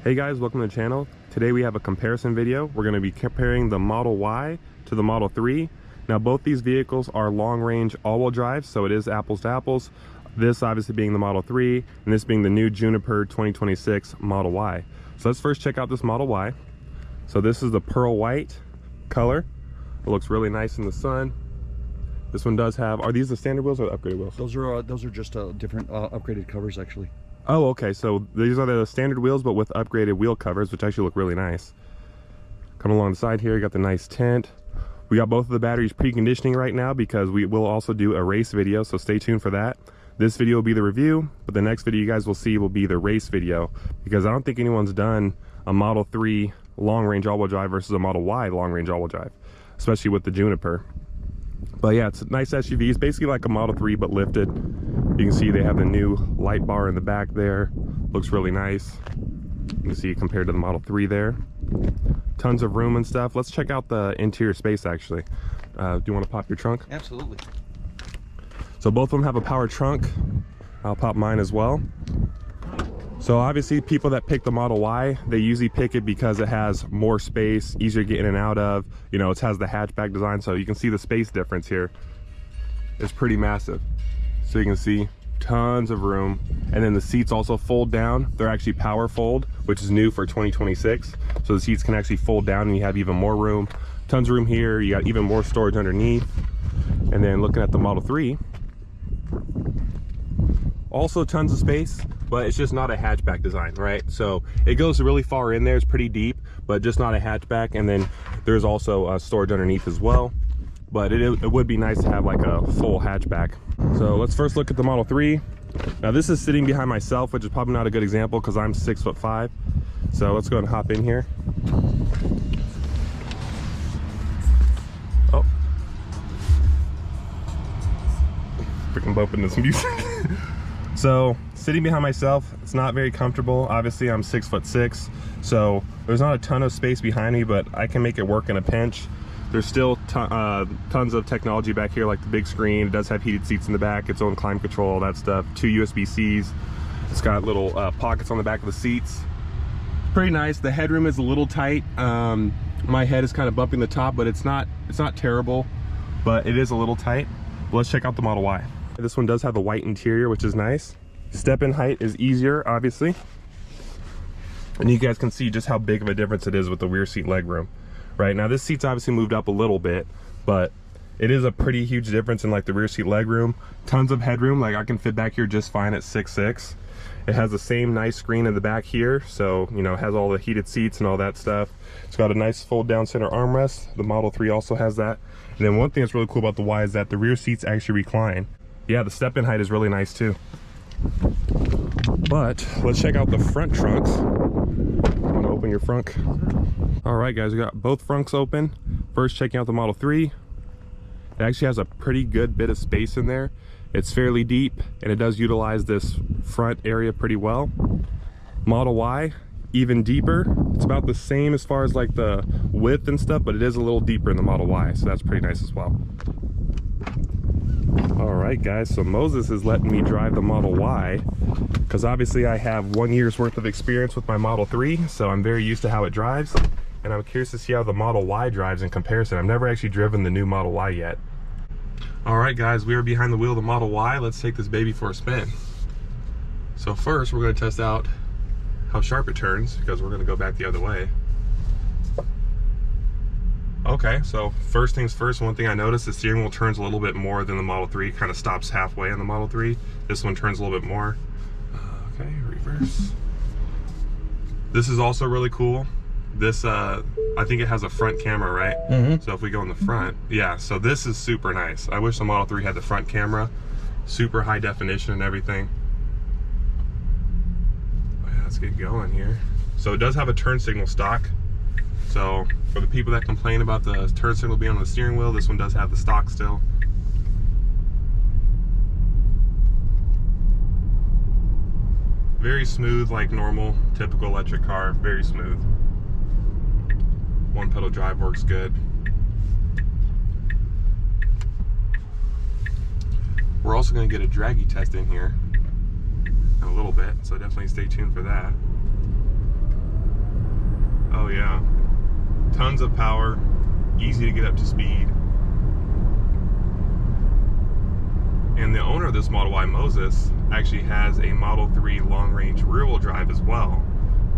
Hey guys, welcome to the channel. Today we have a comparison video. We're going to be comparing the Model Y to the Model 3. Now both these vehicles are long range all-wheel drive, so it is apples to apples. This obviously being the Model 3 and this being the new Juniper 2026 Model Y. So let's first check out this Model Y. So this is the pearl white color. It looks really nice in the sun. This one does have, are these the standard wheels or the upgraded wheels? Those are just different upgraded covers actually. Oh, okay, so these are the standard wheels but with upgraded wheel covers, which actually look really nice. Coming along the side here, you got the nice tint. We got both of the batteries preconditioning right now because we will also do a race video, so stay tuned for that. This video will be the review, but the next video you guys will see will be the race video because I don't think anyone's done a Model 3 long range all-wheel drive versus a Model Y long range all-wheel drive, especially with the Juniper. But yeah, it's a nice SUV. It's basically like a Model 3 but lifted. You can see they have the new light bar in the back there. Looks really nice. You can see compared to the Model 3 there. Tons of room and stuff. Let's check out the interior space actually. Do you want to pop your trunk? Absolutely. So both of them have a power trunk. I'll pop mine as well. So obviously people that pick the Model Y, they usually pick it because it has more space, easier to get in and out of. You know, it has the hatchback design, so you can see the space difference here. It's pretty massive. So you can see tons of room. And then the seats also fold down. They're actually power fold, which is new for 2026. So the seats can actually fold down and you have even more room. Tons of room here. You got even more storage underneath. And then looking at the Model 3, also tons of space, but it's just not a hatchback design, right? So it goes really far in there, it's pretty deep, but just not a hatchback. And then there's also storage underneath as well, but it would be nice to have like a full hatchback. So let's first look at the Model 3. Now this is sitting behind myself, which is probably not a good example because I'm 6'5". So let's go ahead and hop in here. Oh, freaking bumping this music. So sitting behind myself, it's not very comfortable. Obviously I'm 6'6", so there's not a ton of space behind me, but I can make it work in a pinch. There's still tons of technology back here, like the big screen. It does have heated seats in the back, its own climate control, all that stuff. 2 USB-Cs. It's got little pockets on the back of the seats. Pretty nice. The headroom is a little tight. My head is kind of bumping the top, but it's not terrible, but it is a little tight. Let's check out the Model Y. This one does have a white interior, which is nice. Step-in height is easier, obviously. And you guys can see just how big of a difference it is with the rear seat legroom. Right now, this seat's obviously moved up a little bit, but it is a pretty huge difference in like the rear seat legroom. Tons of headroom, like I can fit back here just fine at 6'6". It has the same nice screen in the back here, so you know, it has all the heated seats and all that stuff. It's got a nice fold-down center armrest. The Model 3 also has that. And then one thing that's really cool about the Y is that the rear seats actually recline. Yeah, the step-in height is really nice too. But let's check out the front trunks. I'm gonna open your frunk. All right, guys, we got both frunks open. First, checking out the Model 3. It actually has a pretty good bit of space in there. It's fairly deep, and it does utilize this front area pretty well. Model Y, even deeper. It's about the same as far as like the width and stuff, but it is a little deeper in the Model Y, so that's pretty nice as well. All right, guys, so Moses is letting me drive the Model Y because obviously I have 1 year's worth of experience with my Model 3, so I'm very used to how it drives, and I'm curious to see how the Model Y drives in comparison. I've never actually driven the new Model Y yet. All right, guys, we are behind the wheel of the Model Y. Let's take this baby for a spin. So first, we're going to test out how sharp it turns because we're going to go back the other way. Okay, so first things first, one thing I noticed, the steering wheel turns a little bit more than the Model 3, kind of stops halfway on the Model 3. This one turns a little bit more. Okay, reverse. This is also really cool. This, I think it has a front camera, right? Mm-hmm. So if we go in the front, yeah, so this is super nice. I wish the Model 3 had the front camera, super high definition and everything. Yeah, let's get going here. So it does have a turn signal stock. So for the people that complain about the turn signal being on the steering wheel, this one does have the stock still. Very smooth, like normal, typical electric car, very smooth. One pedal drive works good. We're also going to get a Draggy test in here in a little bit, so definitely stay tuned for that. Tons of power, easy to get up to speed. And the owner of this Model Y, Moses, actually has a Model 3 long range rear wheel drive as well,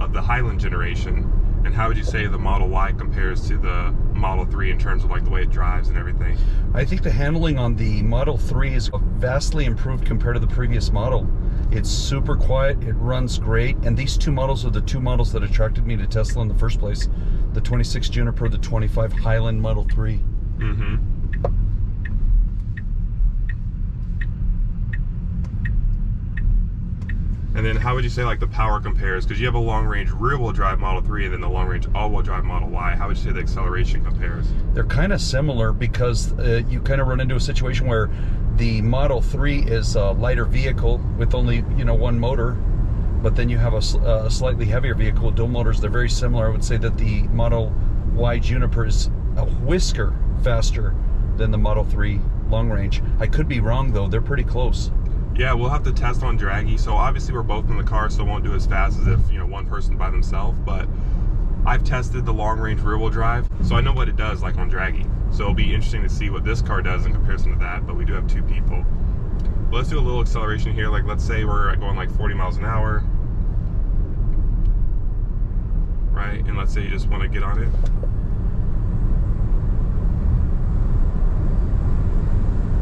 of the Highland generation. And how would you say the Model Y compares to the Model 3 in terms of like the way it drives and everything? I think the handling on the Model 3 is vastly improved compared to the previous model. It's super quiet, it runs great, and these two models are the two models that attracted me to Tesla in the first place. The 26 Juniper, the 25 Highland Model 3. Mm-hmm. And then how would you say like the power compares? Because you have a long range rear wheel drive Model 3 and then the long range all wheel drive Model Y. How would you say the acceleration compares? They're kind of similar because you kind of run into a situation where the Model 3 is a lighter vehicle with only, you know, one motor, but then you have a slightly heavier vehicle with dual motors. They're very similar. I would say that the Model Y Juniper is a whisker faster than the Model 3 long range. I could be wrong though, they're pretty close. Yeah, we'll have to test on Draggy. So obviously we're both in the car, so it won't do as fast as if, you know, one person by themselves, but I've tested the long range rear wheel drive, so I know what it does like on Draggy. So it'll be interesting to see what this car does in comparison to that, but we do have two people. But let's do a little acceleration here. Like let's say we're going like 40 miles an hour, right? And let's say you just want to get on it.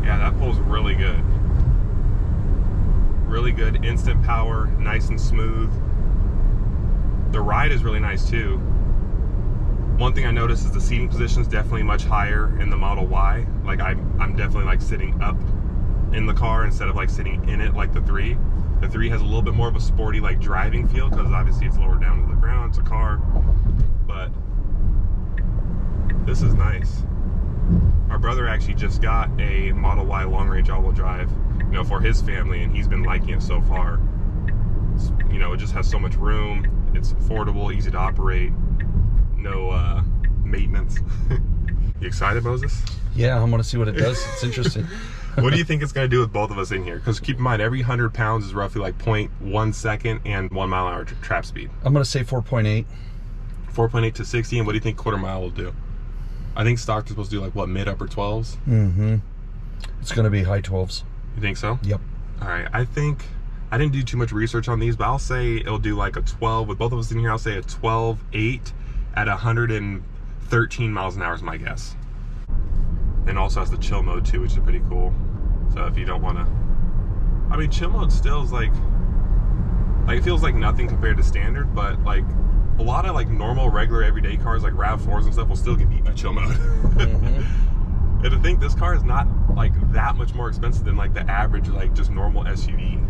Yeah, that pulls really good. Really good, instant power, nice and smooth. The ride is really nice too. One thing I noticed is the seating position is definitely much higher in the Model Y. Like I'm definitely like sitting up in the car instead of like sitting in it like the 3. The 3 has a little bit more of a sporty like driving feel because obviously it's lower down to the ground, it's a car. But this is nice. Our brother actually just got a Model Y long range all-wheel drive, you know, for his family, and he's been liking it so far. It's, you know, it just has so much room. It's affordable, easy to operate, no maintenance. You excited, Moses? Yeah, I want to see what it does. It's interesting. What do you think it's going to do with both of us in here? Because keep in mind, every 100 pounds is roughly like 0.1 second and 1 mile an hour trap speed. I'm going to say 4.8. 4.8 to 60, and what do you think quarter mile will do? I think stock is supposed to do like what, mid upper 12s? Mm-hmm. It's going to be high 12s. You think so? Yep. All right, I think, I didn't do too much research on these, but I'll say it'll do like a 12, with both of us in here, I'll say a 12.8 at 113 miles an hour is my guess. And also has the chill mode too, which is pretty cool. So if you don't want to, I mean, chill mode still is like it feels like nothing compared to standard, but like a lot of like normal, regular, everyday cars like RAV4s and stuff will still get beat by chill mode. Mm-hmm. And to think this car is not like that much more expensive than like the average like just normal SUV.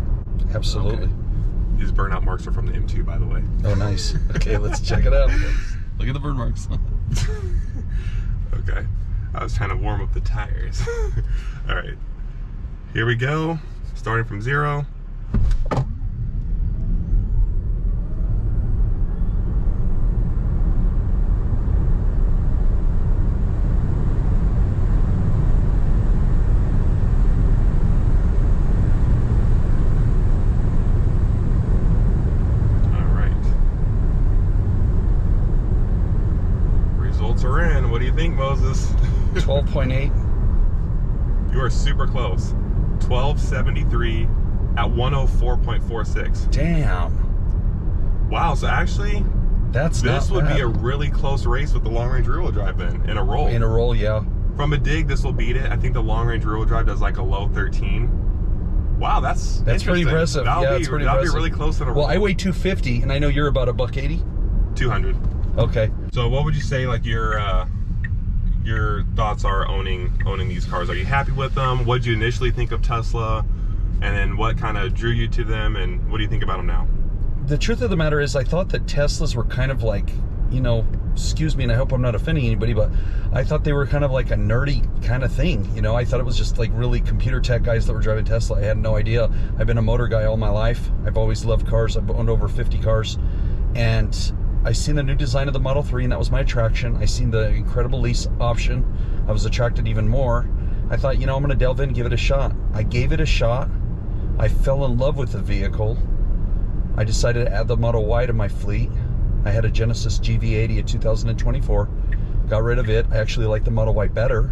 Absolutely. Okay. These burnout marks are from the M2, by the way. Oh, nice. Okay, let's check it out. Look at the burn marks. Okay. I was trying to warm up the tires. All right. Here we go. Starting from 0. Are in. What do you think, Moses? 12.8. You are super close. 1273 at 104.46. Damn. Wow, so actually this would be a really close race with the long range rear wheel drive then, in a roll. In a roll, yeah. From a dig, this will beat it. I think the long range rear wheel drive does like a low 13. Wow, that's pretty impressive. That'll it's pretty that'll impressive. Be really close in a roll. Well, I weigh 250 and I know you're about $180. 200. Okay. So what would you say like your thoughts are owning these cars? Are you happy with them? What did you initially think of Tesla? And then what kind of drew you to them, and what do you think about them now? The truth of the matter is I thought that Teslas were kind of like, you know, excuse me and I hope I'm not offending anybody, but I thought they were kind of like a nerdy kind of thing. You know, I thought it was just like really computer tech guys that were driving Tesla. I had no idea. I've been a motor guy all my life. I've always loved cars. I've owned over 50 cars. And I seen the new design of the Model 3 and that was my attraction. I seen the incredible lease option. I was attracted even more. I thought, you know, I'm going to delve in and give it a shot. I gave it a shot. I fell in love with the vehicle. I decided to add the Model Y to my fleet. I had a Genesis GV80 in 2024, got rid of it. I actually like the Model Y better.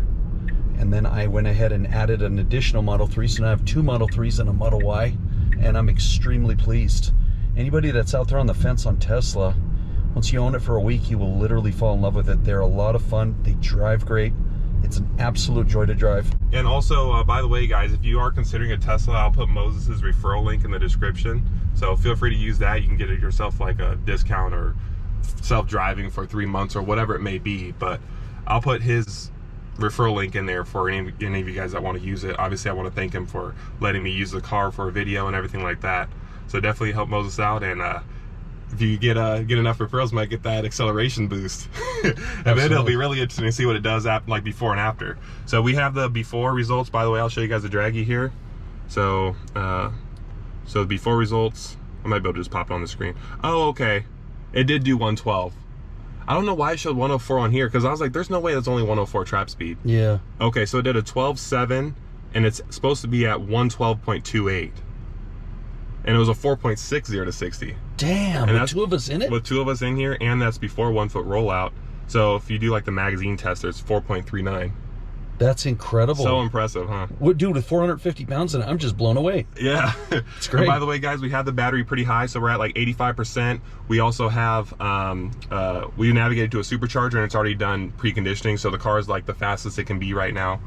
And then I went ahead and added an additional Model 3. So now I have 2 Model 3s and a Model Y, and I'm extremely pleased. Anybody that's out there on the fence on Tesla, once you own it for a week, you will literally fall in love with it. They're a lot of fun. They drive great. It's an absolute joy to drive. And also, by the way, guys, if you are considering a Tesla, I'll put Moses's referral link in the description. So feel free to use that. You can get it yourself like a discount or self-driving for 3 months or whatever it may be. But I'll put his referral link in there for any of you guys that want to use it. Obviously, I want to thank him for letting me use the car for a video and everything like that. So definitely help Moses out, and if you get enough referrals, might get that acceleration boost. And then it'll be really interesting to see what it does like before and after. So we have the before results. By the way, I'll show you guys the Draggy here. So so the before results, I might be able to just pop it on the screen. Oh, okay, it did do 112. I don't know why it showed 104 on here, because I was like, there's no way that's only 104 trap speed. Yeah. Okay, so it did a 12.7, and it's supposed to be at 112.28. And it was a 4.60 to 60. Damn, and with 2 of us in it? With 2 of us in here, and that's before 1 foot rollout. So if you do like the magazine tester, it's 4.39. That's incredible. So impressive, huh? What, dude, with 450 pounds in it, I'm just blown away. Yeah. It's great. And by the way, guys, we have the battery pretty high, so we're at like 85%. We also have, we navigated to a supercharger, and it's already done preconditioning, so the car is like the fastest it can be right now.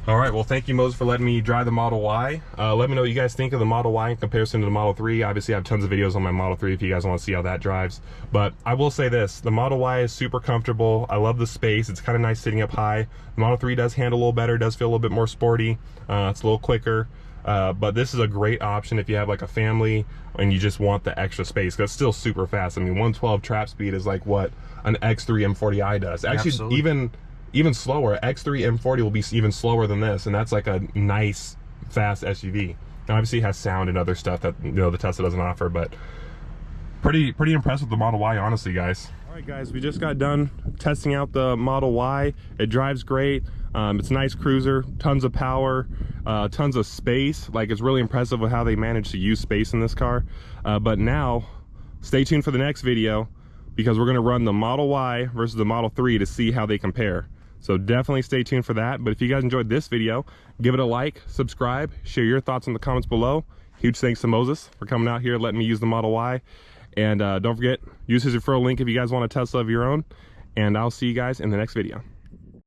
All right, well, thank you, Moses, for letting me drive the Model Y. Let me know what you guys think of the Model Y in comparison to the Model 3. Obviously, I have tons of videos on my Model 3 if you guys want to see how that drives. But I will say this, the Model Y is super comfortable. I love the space. It's kind of nice sitting up high. The Model 3 does handle a little better, does feel a little bit more sporty. It's a little quicker. But this is a great option if you have like a family and you just want the extra space, because it's still super fast. I mean, 112 trap speed is like what an X3 M40i does. Actually, Absolutely. even slower. X3 M40 will be even slower than this, and that's like a nice fast SUV. Now obviously it has sound and other stuff that, you know, the Tesla doesn't offer, but pretty impressed with the Model Y, honestly, guys. All right, guys, we just got done testing out the Model Y. It drives great. It's a nice cruiser, tons of power, tons of space. Like, it's really impressive with how they managed to use space in this car. But now stay tuned for the next video, because we're going to run the Model Y versus the Model 3 to see how they compare. So definitely stay tuned for that. But if you guys enjoyed this video, give it a like, subscribe, share your thoughts in the comments below. Huge thanks to Moses for coming out here, letting me use the Model Y. And don't forget, use his referral link if you guys want a Tesla of your own. And I'll see you guys in the next video.